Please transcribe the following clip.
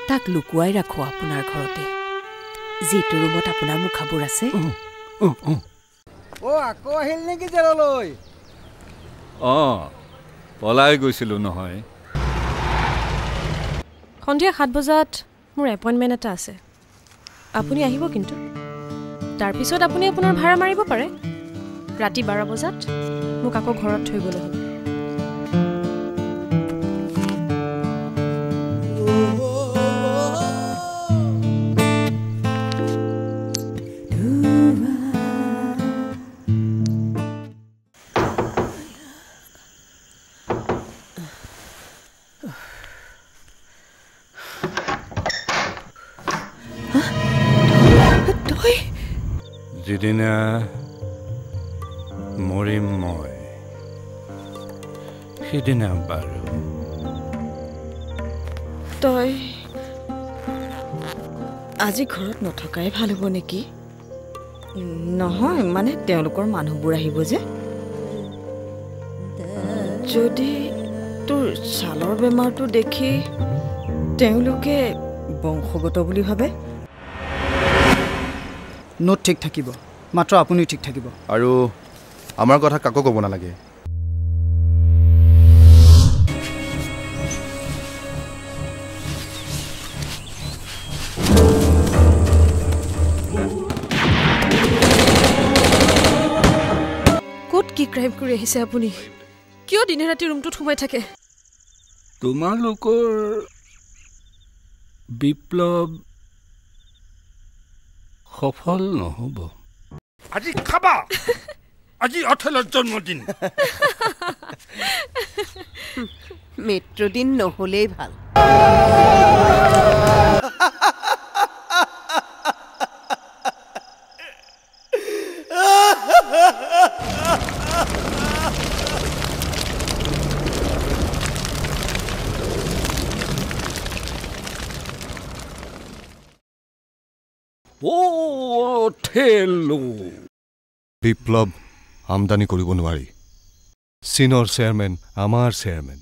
তাক লুকুৱাই ৰাখো আপোনাৰ ঘৰতে যিটো ৰুমত আপোনাৰ মুখাবোৰ আছে আকৌ আহিল নেকি জেললৈ পলাই গৈছিলো নহয় সন্ধিয়া 7 বজাত মোৰ এপইণ্টমেণ্ট এটা আছে আপুনি আহিব কিন্তু তাৰপিছত আপুনি আপোনাৰ ভাড়া মাৰিব পাৰে ৰাতি 12 বজাত মোক আকৌ ঘৰত থৈ গ'লে হ'ল যিদিনা মৰিম মই সিদিনা বাৰু তই আজি ঘৰত নথকাই ভাল হ'ব নেকি নহয় মানে তেওঁলোকৰ মানুহবোৰ আহিব যে যদি তোৰ ছালৰ বেমাৰটো দেখি তেওঁলোকে বংশগত বুলি ভাবে নোট ঠিক থাকিব মাত্ৰ আপুনি ঠিক থাকিব আৰু আমাৰ কথা কাকো ক'ব নালাগে ক'ত কি ক্ৰাইম কৰি আহিছে আপুনি কিয় দিনে ৰাতি ৰুমটোত সোমাই থাকে তোমালোকৰ বিপ্লৱ সফল নহ'ব আজি খাবা আজি অথলৰ জন্মদিন মৃত্যুদিন নহ'লেই ভাল বিপ্লৱ আমদানি কৰিব নোৱাৰি চীনৰ চেয়াৰমেন আমাৰ চেয়াৰমেন